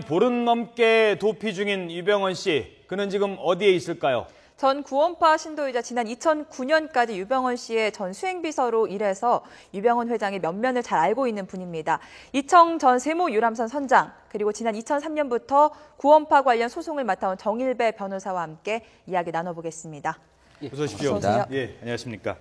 보름 넘게 도피 중인 유병헌 씨, 그는 지금 어디에 있을까요? 전 구원파 신도이자 지난 2009년까지 유병헌 씨의 전 수행비서로 일해서 유병헌 회장의 면면을 잘 알고 있는 분입니다. 이청 전 세무 유람선 선장, 그리고 지난 2003년부터 구원파 관련 소송을 맡아온 정일배 변호사와 함께 이야기 나눠보겠습니다. 어서 오십시오. 어서 오세요. 예, 안녕하십니까.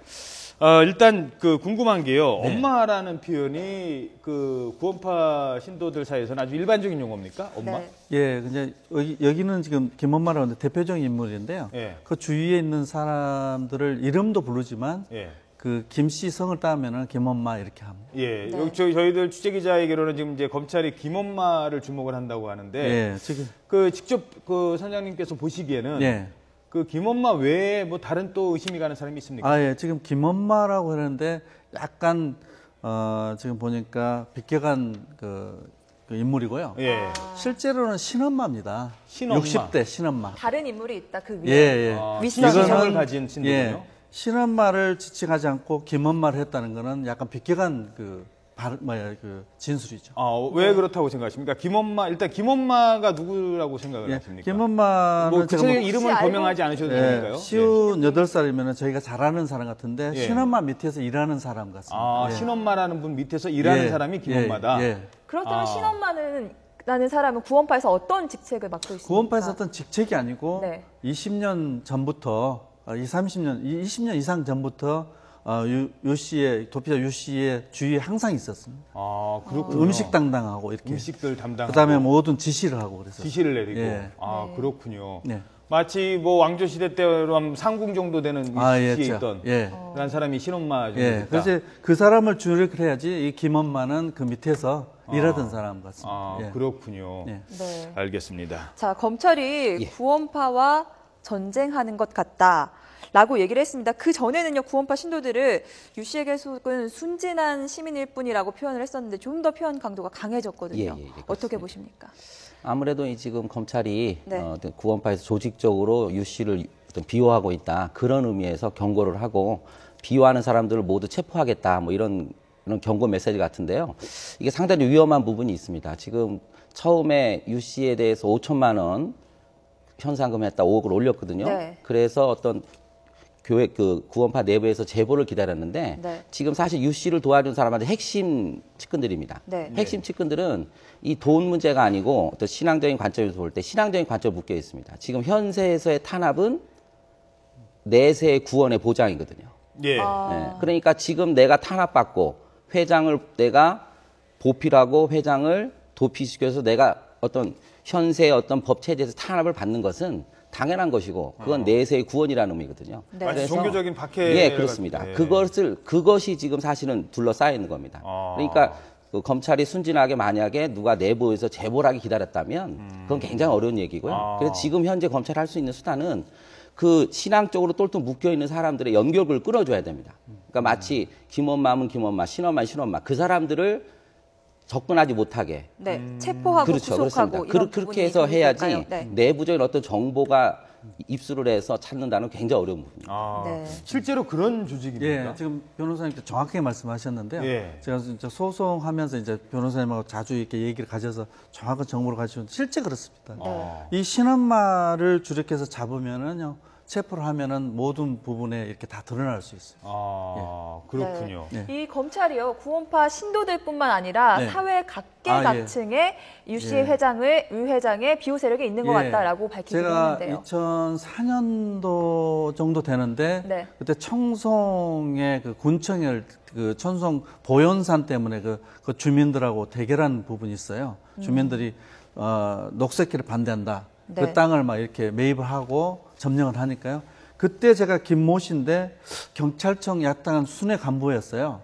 일단 궁금한 게요. 네. 엄마라는 표현이 구원파 신도들 사이에서는 아주 일반적인 용어입니까? 엄마? 네. 예, 근데 여기는 지금 김엄마라고 하는데 대표적인 인물인데요. 예. 그 주위에 있는 사람들을 이름도 부르지만 예. 그 김씨 성을 따면은 김엄마 이렇게 합니다. 예, 네. 여기 저희들 취재기자에게로는 지금 이제 검찰이 김엄마를 주목을 한다고 하는데, 예, 지금 직접 선장님께서 보시기에는 예. 김엄마 외에 뭐 다른 또 의심이 가는 사람이 있습니까? 아, 예, 지금 김엄마라고 하는데 약간 지금 보니까 비껴간 그 인물이고요. 예. 실제로는 신엄마입니다. 신엄마. 60대 신엄마. 다른 인물이 있다, 그 예, 위에. 예. 이성을 가진 신도군요. 예, 신엄마를 지칭하지 않고 김엄마를 했다는 거는 약간 비껴간 진술이죠. 왜 그렇다고 생각하십니까? 일단 김엄마가 누구라고 생각을 예, 하십니까? 김엄마는 뭐 구체적인 이름을 거명하지 않으셔도 되니까요. 58살이면 저희가 잘 아는 사람 같은데 예. 신엄마 밑에서 일하는 사람 같습니다. 예. 신엄마라는 분 밑에서 일하는 예. 사람이 김엄마다. 예. 그렇다면 신엄마라는 사람은 구원파에서 어떤 직책을 맡고 있습니까? 구원파에서 어떤 직책이 아니고 네. 20년 전부터 20년 이상 전부터 유 씨의 도피자 유 씨의 주위에 항상 있었습니다. 그렇군요. 음식 담당하고 이렇게. 음식들 담당하고. 그다음에 모든 지시를 하고 그래서. 지시를 내리고. 예. 네. 그렇군요. 네. 마치 뭐 왕조 시대 때로 하면 상궁 정도 되는 위치에 있던 그런 사람이 신엄마 정도 예. 있다. 그래서 그 사람을 주력을 해야지 이 김엄마는 그 밑에서 일하던 사람 같습니다. 예. 그렇군요. 예. 네. 알겠습니다. 자, 검찰이 구원파와 전쟁하는 것 같다라고 얘기를 했습니다. 그 전에는요, 구원파 신도들을 유 씨의 계속은 순진한 시민일 뿐이라고 표현을 했었는데 좀 더 표현 강도가 강해졌거든요. 어떻게 보십니까? 아무래도 지금 검찰이 네. 구원파에서 조직적으로 유 씨를 비호하고 있다, 그런 의미에서 경고를 하고 비호하는 사람들을 모두 체포하겠다, 뭐 이런 경고 메시지 같은데요. 이게 상당히 위험한 부분이 있습니다. 지금 처음에 유 씨에 대해서 5천만 원 현상금 했다 5억을 올렸거든요. 네. 그래서 어떤 교회 구원파 내부에서 제보를 기다렸는데 네. 지금 사실 유 씨를 도와준 사람한테 핵심 측근들입니다. 네. 핵심 측근들은 이 돈 문제가 아니고 또 신앙적인 관점에서 볼 때 신앙적인 관점이 묶여 있습니다. 지금 현세에서의 탄압은 내세의 구원의 보장이거든요. 예. 네. 그러니까 지금 내가 탄압받고 회장을 내가 보필하고 회장을 도피시켜서 내가 어떤 현세의 어떤 법 체제에서 탄압을 받는 것은 당연한 것이고 그건 내세의 구원이라는 의미거든요. 네. 마치 종교적인 박해. 예, 그렇습니다. 예. 그것이 지금 사실은 둘러싸여 있는 겁니다. 그러니까 검찰이 순진하게 만약에 누가 내부에서 제보를 하기 기다렸다면 그건 굉장히 어려운 얘기고요. 그래서 지금 현재 검찰이 할 수 있는 수단은 그 신앙적으로 똘똘 묶여 있는 사람들의 연결고를 끊어줘야 됩니다. 그러니까 마치 김엄마면 김엄마, 신엄마면 신엄마, 그 사람들을 접근하지 못하게. 네, 체포하고 그렇죠, 구속하고 그렇습니다. 그렇게 해서 해야지 네. 내부적인 어떤 정보가 입수를 해서 찾는다는 굉장히 어려운 부분입니다. 네. 실제로 그런 조직입니까? 예, 지금 변호사님께 정확하게 말씀하셨는데요. 예. 제가 이제 소송하면서 이제 변호사님하고 자주 이렇게 얘기를 가져서 정확한 정보를 가지고 실제 그렇습니다. 이 신엄마를 주력해서 잡으면은요, 체포를 하면은 모든 부분에 이렇게 다 드러날 수 있어요. 그렇군요. 네. 이 검찰이요, 구원파 신도들뿐만 아니라 네. 사회 각계각층의 유 씨의 유 회장의 비호 세력이 있는 것 같다라고 밝히기도 제가 했는데요. 2004년도 정도 되는데 네. 그때 청송의 그 군청을 그 청송 보현산 때문에 그 주민들하고 대결한 부분이 있어요. 주민들이 녹색기를 반대한다. 네. 그 땅을 막 이렇게 매입을 하고 점령을 하니까요. 그때 제가 김모 씨인데 경찰청 야당한 순회 간부였어요.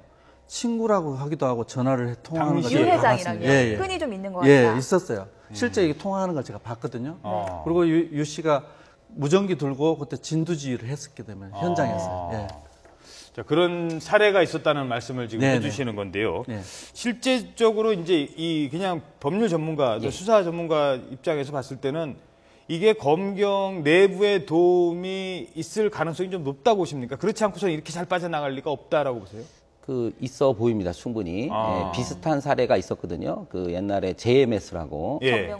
친구라고 하기도 하고 전화를 통화하는 걸 유 제가 회장이랑 봤습니다. 끈이 좀 있는 것 같다. 예, 있었어요. 실제 이게 통화하는 걸 제가 봤거든요. 그리고 유 씨가 무전기 들고 그때 진두지휘를 했었기 때문에 현장에서. 예. 자, 그런 사례가 있었다는 말씀을 지금 네네. 해주시는 건데요. 네. 실제적으로 이제 그냥 법률 전문가, 수사 전문가 입장에서 봤을 때는 이게 검경 내부에 도움이 있을 가능성이 좀 높다고 보십니까? 그렇지 않고서 이렇게 잘 빠져나갈 리가 없다라고 보세요? 있어 보입니다, 충분히. 예, 비슷한 사례가 있었거든요. 그 옛날에 JMS라고. 예,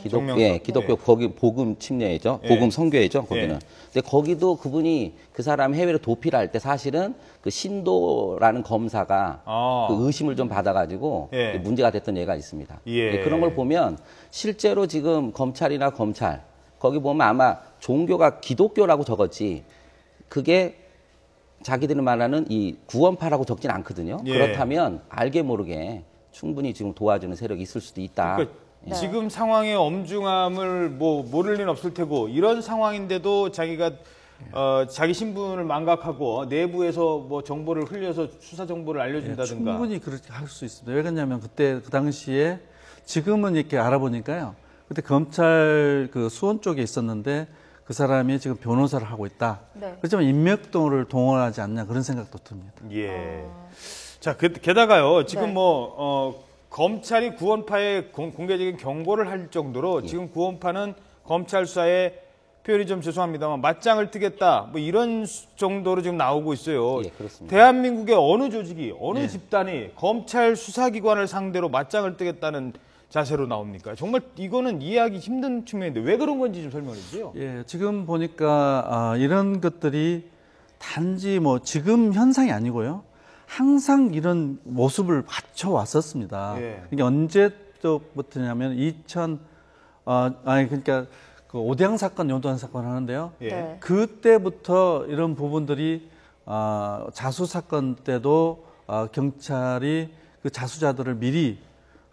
기독교 거기 복음 침례회죠. 복음 선교회죠, 거기는. 근데 거기도 그분이 그 사람 해외로 도피를 할 때 사실은 그 신도라는 검사가 그 의심을 좀 받아가지고 문제가 됐던 예가 있습니다. 예, 그런 걸 보면 실제로 지금 검찰이나 검찰, 거기 보면 아마 종교가 기독교라고 적었지, 그게 자기들이 말하는 이 구원파라고 적진 않거든요. 그렇다면 알게 모르게 충분히 지금 도와주는 세력이 있을 수도 있다. 그러니까 지금 상황의 엄중함을 뭐 모를 리는 없을 테고, 이런 상황인데도 자기가 자기 신분을 망각하고 내부에서 뭐 정보를 흘려서 수사 정보를 알려준다든가. 충분히 그렇게 할 수 있습니다. 왜 그러냐면 그때 그 당시에 지금은 이렇게 알아보니까요. 그때 검찰 그 수원 쪽에 있었는데 그 사람이 지금 변호사를 하고 있다. 그렇지만 인맥도를 동원하지 않냐 그런 생각도 듭니다. 예. 자, 게다가요. 지금 검찰이 구원파에 공개적인 경고를 할 정도로 지금 구원파는 검찰 수사에 표현이 좀 죄송합니다만 맞짱을 뜨겠다. 뭐 이런 정도로 지금 나오고 있어요. 예, 그렇습니다. 대한민국의 어느 조직이, 어느 집단이 검찰 수사기관을 상대로 맞짱을 뜨겠다는 자세로 나옵니까? 정말 이거는 이해하기 힘든 측면인데 왜 그런 건지 좀 설명해 주세요. 예, 지금 보니까 이런 것들이 단지 뭐 지금 현상이 아니고요. 항상 이런 모습을 갖춰왔었습니다. 이게 언제부터냐면 그러니까 그 오대양 사건, 연도한 사건 하는데요. 그때부터 이런 부분들이 자수 사건 때도 경찰이 그 자수자들을 미리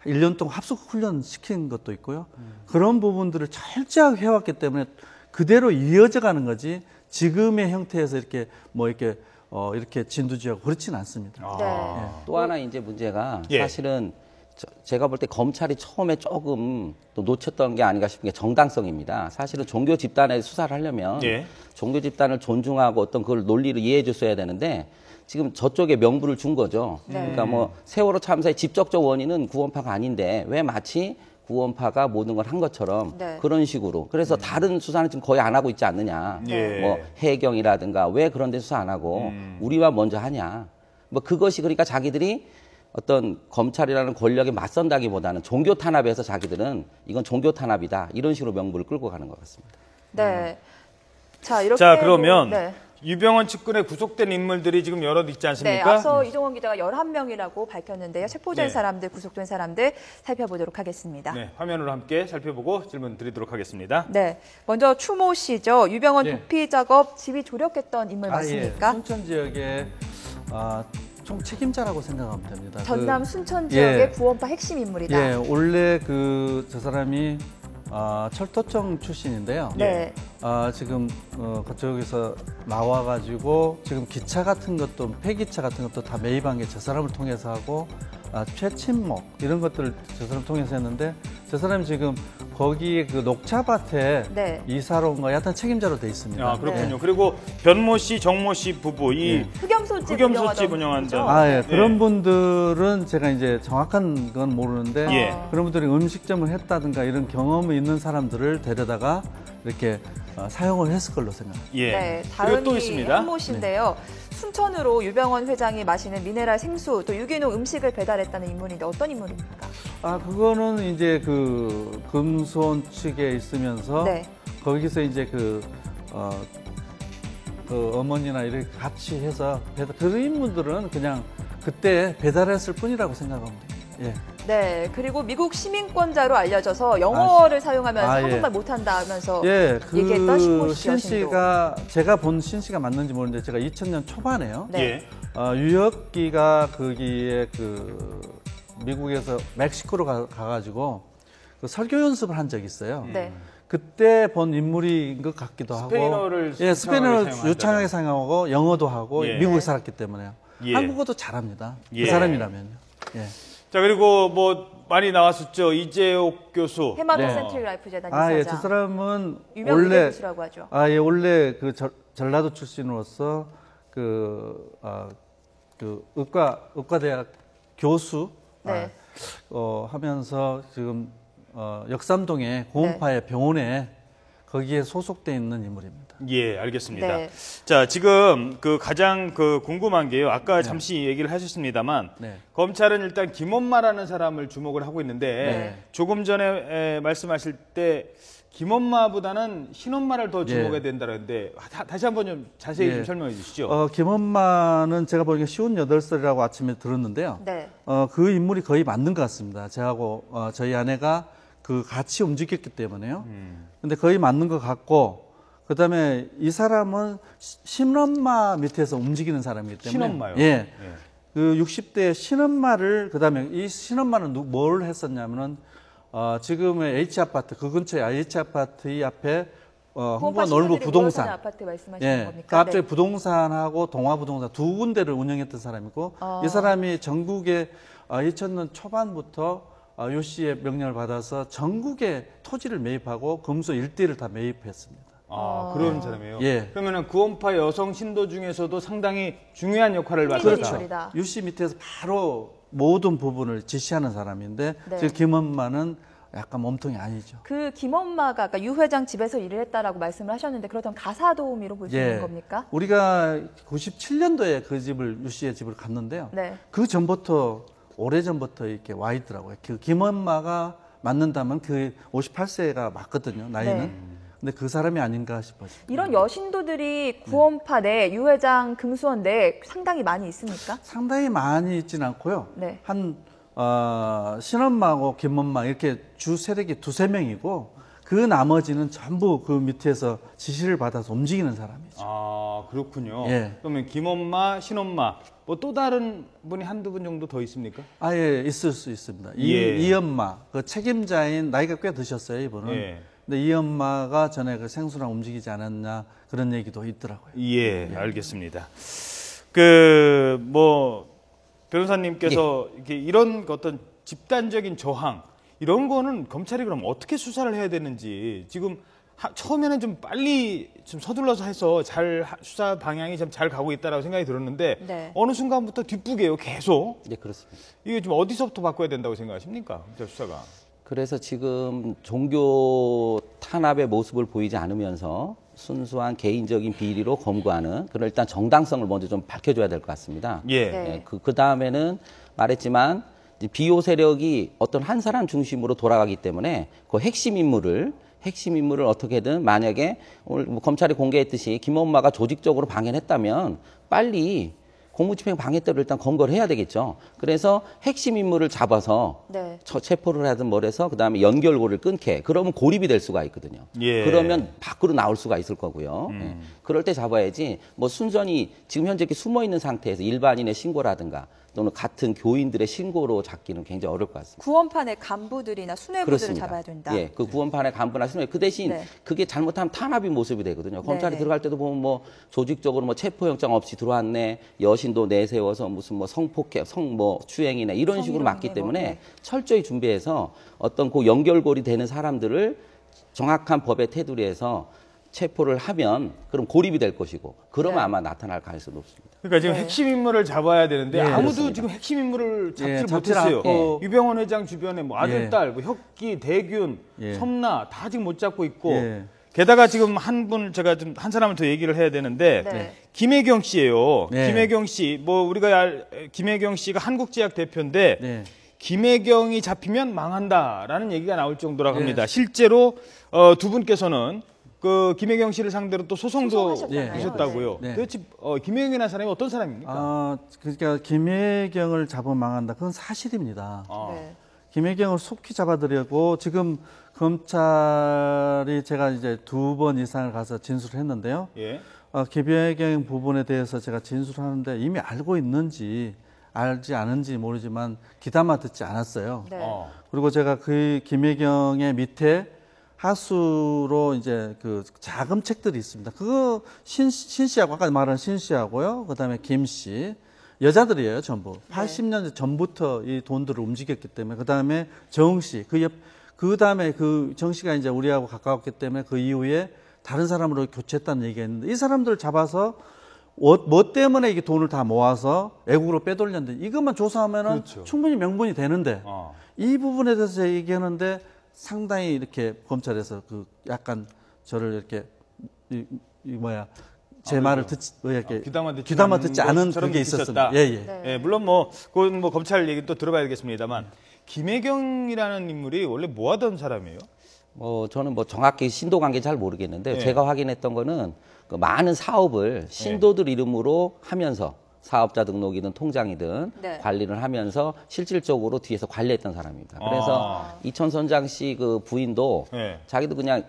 1년 동안 합숙 훈련 시킨 것도 있고요. 그런 부분들을 철저하게 해왔기 때문에 그대로 이어져 가는 거지 지금의 형태에서 이렇게 이렇게 진두지휘하고 그렇지는 않습니다. 또 하나 이제 문제가 사실은 제가 볼 때 검찰이 처음에 조금 또 놓쳤던 게 아닌가 싶은 게 정당성입니다. 사실은 종교 집단에 수사를 하려면 종교 집단을 존중하고 어떤 그걸 논리를 이해해 줬어야 되는데 지금 저쪽에 명분을 준 거죠. 그러니까 뭐 세월호 참사의 직접적 원인은 구원파가 아닌데 왜 마치 구원파가 모든 걸 한 것처럼 그런 식으로. 그래서 다른 수사는 지금 거의 안 하고 있지 않느냐. 뭐 해경이라든가 왜 그런 데 수사 안 하고 우리만 먼저 하냐. 뭐 그것이 그러니까 자기들이 어떤 검찰이라는 권력에 맞선다기보다는 종교 탄압에서 자기들은 이건 종교 탄압이다. 이런 식으로 명분을 끌고 가는 것 같습니다. 네. 자, 이렇게. 자, 그러면 유병헌 측근에 구속된 인물들이 지금 여럿 있지 않습니까? 네, 앞서 이종원 기자가 11명이라고 밝혔는데요. 체포된 사람들, 구속된 사람들 살펴보도록 하겠습니다. 네, 화면으로 함께 살펴보고 질문 드리도록 하겠습니다. 네, 먼저 추모 씨죠. 유병헌 도피 작업 지휘 조력했던 인물 맞습니까? 순천 지역에 총 책임자라고 생각하면 됩니다. 전남 순천 지역의 구원파 핵심 인물이다. 원래 저 사람이 철도청 출신인데요. 지금 그쪽에서 나와가지고 지금 기차 같은 것도 폐기차 같은 것도 다 매입한 게 저 사람을 통해서 하고 최친목 이런 것들을 저 사람 통해서 했는데 저 사람이 지금 거기에 그 녹차밭에 이사로 온 거 약간 책임자로 돼 있습니다. 그렇군요. 그리고 변모 씨, 정모 씨 부부 이 흑염소집 운영한다. 그런 분들은 제가 이제 정확한 건 모르는데 그런 분들이 음식점을 했다든가 이런 경험이 있는 사람들을 데려다가 이렇게 사용을 했을 걸로 생각합니다. 네, 다음이 또 있습니다. 현모 씨인데요. 순천으로 유병헌 회장이 마시는 미네랄 생수 또 유기농 음식을 배달했다는 인물인데 어떤 인물입니까? 그거는 이제 그 금수원 측에 있으면서 거기서 이제 그 어머니나 이렇게 같이 해서 그런 인물들은 그냥 그때 배달했을 뿐이라고 생각합니다. 네, 그리고 미국 시민권자로 알려져서 영어를 사용하면서 한국말 못한다 하면서 얘기했던 신모 씨 여신도. 제가 본 신 씨가 맞는지 모르는데 제가 2000년 초반에요. 유학기가 거기에 미국에서 멕시코로 가가지고 그 설교 연습을 한 적이 있어요. 그때 본 인물인 것 같기도 하고. 스페인어를 유창하게 사용하고 영어도 하고 미국에 살았기 때문에요. 한국어도 잘합니다. 그 사람이라면요. 자, 그리고 뭐 많이 나왔었죠. 이재옥 교수. 해마도 센트릭 라이프 재단 이사장. 저 사람은 원래 교수라고 하죠. 원래 그 전라도 출신으로서 의과대학 교수 하면서 지금 역삼동에 고음파의 병원에 거기에 소속돼 있는 인물입니다. 예, 알겠습니다. 네. 자, 지금 그 가장 궁금한 게요. 아까 잠시 얘기를 하셨습니다만 네. 검찰은 일단 김엄마라는 사람을 주목을 하고 있는데 네. 조금 전에 말씀하실 때 김엄마보다는 신엄마를 더 주목해야 된다는데 다시 한번 좀 자세히 좀 설명해 주시죠. 김엄마는 제가 보기에 58살이라고 아침에 들었는데요. 네. 그 인물이 거의 맞는 것 같습니다. 저하고 저희 아내가 같이 움직였기 때문에요. 근데 거의 맞는 것 같고, 그다음에 이 사람은 신엄마 밑에서 움직이는 사람이기 때문에. 신엄마요? 예. 그 60대 신엄마를, 그다음에 이 신엄마는 뭘 했었냐면은 지금의 H아파트, 그 근처에 H아파트 앞에 홍보 놀부 부동산. 아파트 말씀하시는 겁니까? 그 앞쪽에 부동산하고 동화부동산 두 군데를 운영했던 사람이고, 이 사람이 전국에 2000년 초반부터 요 씨의 명령을 받아서 전국에 토지를 매입하고 금수 일대를 다 매입했습니다. 그런 사람이에요. 예. 그러면은 구원파 여성 신도 중에서도 상당히 중요한 역할을 맡았다. 그렇죠. 유 씨 밑에서 바로 모든 부분을 지시하는 사람인데, 네. 지금 김엄마는 약간 몸통이 아니죠. 그 김엄마가 그러니까 유 회장 집에서 일을 했다라고 말씀을 하셨는데 그렇다면 가사 도우미로 볼 수 있는 겁니까? 우리가 97년도에 그 집을, 유 씨의 집을 갔는데요. 네. 그 전부터, 오래전부터 이렇게 와 있더라고요. 그 김엄마가 맞는다면 그 58세가 맞거든요, 나이는. 네. 근데 그 사람이 아닌가 싶어요. 이런 여신도들이 구원파 내, 유 회장 금수원 내 상당히 많이 있습니까? 상당히 많이 있지는 않고요. 네. 한 신엄마하고 김엄마 이렇게 주 세력이 두세 명이고, 그 나머지는 전부 그 밑에서 지시를 받아서 움직이는 사람이죠. 그렇군요. 예. 그러면 김엄마, 신엄마, 뭐 또 다른 분이 한두 분 정도 더 있습니까? 아예 있을 수 있습니다. 예. 이 엄마, 그 책임자인, 나이가 꽤 드셨어요, 이분은. 예. 근데 이 엄마가 전에 그 생수랑 움직이지 않았냐, 그런 얘기도 있더라고요. 예, 알겠습니다. 그 뭐 변호사님께서 이렇게 이런 어떤 집단적인 저항 이런 거는 검찰이 그럼 어떻게 수사를 해야 되는지 지금 처음에는 좀 빨리 좀 서둘러서 해서 수사 방향이 좀 잘 가고 있다라고 생각이 들었는데 네. 어느 순간부터 뒷북이에요, 계속. 네, 그렇습니다. 이게 좀 어디서부터 바꿔야 된다고 생각하십니까, 검찰 수사가? 그래서 지금 종교 탄압의 모습을 보이지 않으면서 순수한 개인적인 비리로 검거하는 그런 일단 정당성을 먼저 좀 밝혀줘야 될 것 같습니다. 예. 네. 그 다음에는 말했지만 이제 비호 세력이 어떤 한 사람 중심으로 돌아가기 때문에 그 핵심 인물을 어떻게든 만약에 오늘 뭐 검찰이 공개했듯이 김엄마가 조직적으로 방해했다면 빨리 공무집행 방해죄로 일단 검거를 해야 되겠죠. 그래서 핵심 인물을 잡아서 네. 체포를 하든 뭘 해서 그다음에 연결고리를 끊게. 그러면 고립이 될 수가 있거든요. 예. 그러면 밖으로 나올 수가 있을 거고요. 예. 그럴 때 잡아야지 뭐 순전히 지금 현재 이렇게 숨어 있는 상태에서 일반인의 신고라든가 또는 같은 교인들의 신고로 잡기는 굉장히 어려울 것 같습니다. 구원파 내 간부들이나 수뇌부들을 그렇습니다. 잡아야 된다. 예, 그 구원판의 간부나 수뇌 그 대신 네. 그게 잘못하면 탄압의 모습이 되거든요. 검찰이 네네. 들어갈 때도 보면 뭐 조직적으로 뭐 체포영장 없이 들어왔네, 여신도 내세워서 무슨 뭐 성폭행, 뭐 추행이네 이런 식으로 성희롱 맞기 해고, 때문에 네. 철저히 준비해서 어떤 그 연결고리 되는 사람들을 정확한 법의 테두리에서 체포를 하면 그럼 고립이 될 것이고 그러면 네. 아마 나타날 가능성이 높습니다. 그러니까 지금 네. 핵심 인물을 잡아야 되는데 예, 아무도 그렇습니다. 지금 핵심 인물을 잡지를 잡질 못했어요. 않고. 유병헌 회장 주변에 뭐 아들, 예. 딸, 뭐 혁기, 대균, 예. 섬나 다 지금 못 잡고 있고 예. 게다가 지금 제가 좀 한 사람을 더 얘기를 해야 되는데 네. 김혜경 씨예요. 네. 김혜경 씨, 뭐 우리가 김혜경 씨가 한국제약 대표인데 네. 김혜경이 잡히면 망한다라는 얘기가 나올 정도라고 네. 합니다. 실제로 두 분께서는 그 김혜경 씨를 상대로 또 소송도 소송하셨잖아요. 하셨다고요. 네. 도대체 김혜경이라는 사람이 어떤 사람입니까? 그러니까 김혜경을 잡으면 망한다. 그건 사실입니다. 네. 김혜경을 속히 잡아들이고 지금 검찰이 제가 이제 2번 이상을 가서 진술을 했는데요. 예. 김혜경 부분에 대해서 제가 진술하는데 이미 알고 있는지 알지 않은지 모르지만 귀담아 듣지 않았어요. 네. 그리고 제가 그 김혜경의 밑에 하수로 이제 그 자금책들이 있습니다. 그거 신 씨하고 아까 말한 신 씨하고요. 그다음에 김 씨. 여자들이에요, 전부. 80년 전부터 이 돈들을 움직였기 때문에. 그다음에 정 씨. 그다음에 그 정 씨가 이제 우리하고 가까웠기 때문에 그 이후에 다른 사람으로 교체했다는 얘기가 있는데 이 사람들을 잡아서 뭐 때문에 이게 돈을 다 모아서 외국으로 빼돌렸는데 이것만 조사하면은 그렇죠. 충분히 명분이 되는데 이 부분에 대해서 얘기하는데 상당히 이렇게 검찰에서 그 약간 저를 이렇게 제 말을 듣지 이렇게 귀담아 듣지 않은 그게 있었습니다. 예. 네. 예, 물론 그건 검찰 얘기 또 들어봐야 되겠습니다만 김혜경이라는 인물이 원래 뭐 하던 사람이에요? 저는 정확히 신도 관계 잘 모르겠는데 예. 제가 확인했던 거는 그 많은 사업을 신도들 이름으로 하면서 사업자 등록이든 통장이든 네. 관리를 하면서 실질적으로 뒤에서 관리했던 사람입니다. 그래서 이천 선장 씨 그 부인도 네. 자기도 그냥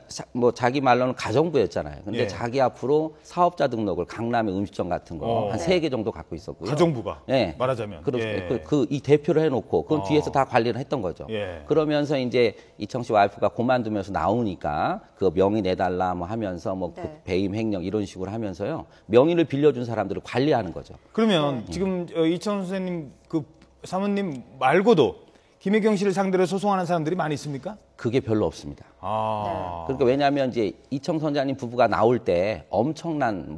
자기 말로는 가정부였잖아요. 근데 예. 자기 앞으로 사업자 등록을 강남의 음식점 같은 거 한 네. 3개 정도 갖고 있었고요. 가정부가 네. 말하자면 그렇습니다. 이 대표를 해놓고 그건 뒤에서 다 관리를 했던 거죠. 예. 그러면서 이제 이청 씨 와이프가 그만두면서 나오니까 그 명의 내달라 하면서 네. 그 배임 횡령 이런 식으로 하면서요 명의를 빌려준 사람들을 관리하는 거죠. 그러면 지금 이천 선생님 그 사모님 말고도 김혜경 씨를 상대로 소송하는 사람들이 많이 있습니까? 그게 별로 없습니다. 아. 그러니까 왜냐하면 이제 이청 선장님 부부가 나올 때 엄청난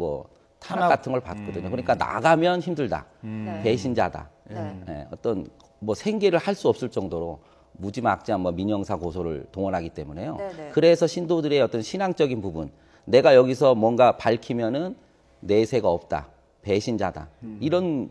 탄압 같은 걸 받거든요. 그러니까 나가면 힘들다, 네. 배신자다, 네. 어떤 생계를 할 수 없을 정도로 무지막지한 민형사 고소를 동원하기 때문에요. 네네. 그래서 신도들의 어떤 신앙적인 부분, 내가 여기서 뭔가 밝히면은 내세가 없다. 배신자다. 이런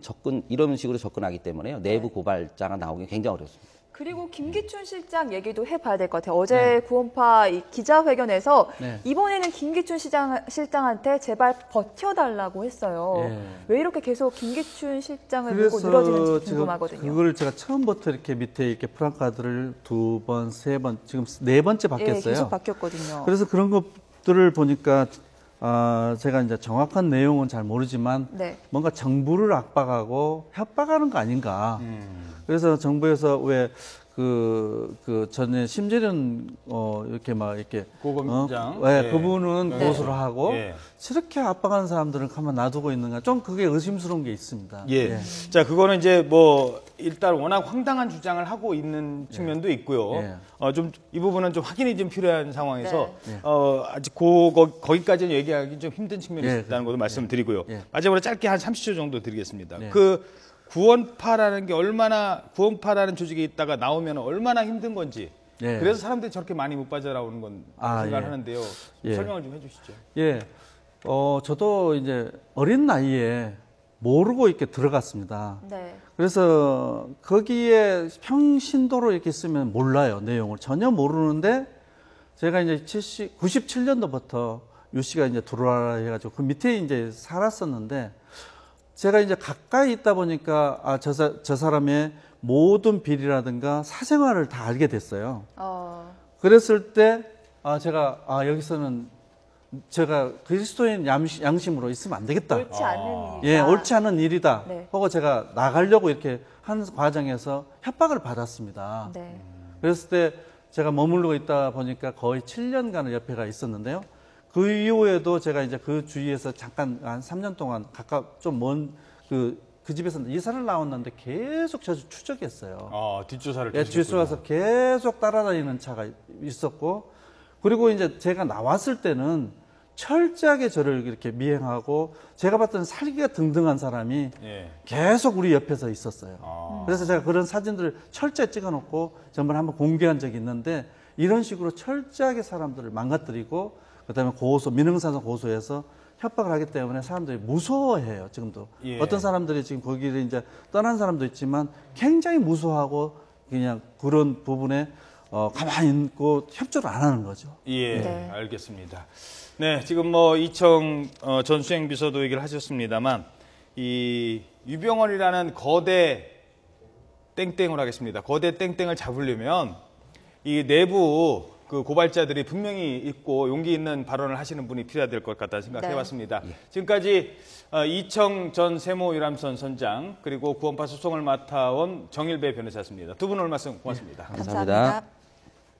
식으로 접근하기 때문에요. 내부 고발자가 나오기 굉장히 어렵습니다. 그리고 김기춘 실장 얘기도 해봐야 될 것 같아요. 어제 구원파 이 기자회견에서 네. 이번에는 김기춘 실장한테 제발 버텨달라고 했어요. 예. 왜 이렇게 계속 김기춘 실장을 보고 늘어지는지 궁금하거든요. 그걸 제가 처음부터 이렇게 밑에 이렇게 프랑카드를 2번, 3번, 지금 4번째 바뀌었어요. 예, 계속 바뀌었거든요. 그래서 그런 것들을 보니까 제가 이제 정확한 내용은 잘 모르지만 네. 뭔가 정부를 압박하고 협박하는 거 아닌가. 그래서 정부에서 왜 전에 심재련 이렇게 고검장. 예, 예. 그분은 네. 고소를 하고 예. 저렇게 압박하는 사람들은 가만 놔두고 있는가 좀 그게 의심스러운 게 있습니다. 예. 자, 그거는 이제 일단 워낙 황당한 주장을 하고 있는 측면도 있고요. 예. 이 부분은 좀 확인이 좀 필요한 상황에서 네. 아직 거기까지는 얘기하기 좀 힘든 측면이 예. 있다는 것도 말씀드리고요. 예. 마지막으로 짧게 한 30초 정도 드리겠습니다. 예. 구원파라는 게 구원파라는 조직이 있다가 나오면 얼마나 힘든 건지. 예. 그래서 사람들이 저렇게 많이 못 빠져나오는 건 생각을 예. 하는데요. 예. 설명을 좀 해주시죠. 예. 저도 이제 어린 나이에 모르고 이렇게 들어갔습니다. 네. 그래서 거기에 평신도로 이렇게 쓰면 몰라요, 내용을. 전혀 모르는데 제가 이제 97년도부터 유 씨가 이제 들어와라 해가지고 그 밑에 이제 살았었는데 제가 이제 가까이 있다 보니까 저 사람의 모든 비리라든가 사생활을 다 알게 됐어요. 그랬을 때 제가 여기서는 제가 그리스도인 양심으로 있으면 안 되겠다. 옳지 않은 일이다. 예, 옳지 않은 일이다. 네. 하고 제가 나가려고 이렇게 한 과정에서 협박을 받았습니다. 네. 그랬을 때 제가 머무르고 있다 보니까 거의 7년간의 옆에가 있었는데요. 그 이후에도 제가 이제 그 주위에서 잠깐 한 3년 동안 좀 먼 그 집에서 이사를 나왔는데 계속 저를 추적했어요. 뒷조사를 예, 뒷조사에서 계속 따라다니는 차가 있었고, 그리고 이제 제가 나왔을 때는 철저하게 저를 이렇게 미행하고 제가 봤던 살기가 등등한 사람이 예. 계속 우리 옆에서 있었어요. 그래서 제가 그런 사진들을 철저히 찍어놓고 전번에 한번 공개한 적이 있는데 이런 식으로 철저하게 사람들을 망가뜨리고 그다음에 민형사상 고소해서 협박을 하기 때문에 사람들이 무서워해요, 지금도. 예. 어떤 사람들이 지금 거기를 이제 떠난 사람도 있지만 굉장히 무서워하고 그냥 그런 부분에 가만히 있고 협조를 안 하는 거죠. 예, 네. 알겠습니다. 네, 지금 이청 전 수행비서도 얘기를 하셨습니다만 이 유병헌이라는 거대 땡땡을 하겠습니다. 거대 땡땡을 잡으려면 이 내부 그 고발자들이 분명히 있고 용기 있는 발언을 하시는 분이 필요해야 될 것 같다 생각해봤습니다. 네. 지금까지 이청 전 세모 유람선 선장 그리고 구원파 소송을 맡아온 정일배 변호사였습니다. 두 분 오늘 말씀 고맙습니다. 감사합니다. 감사합니다.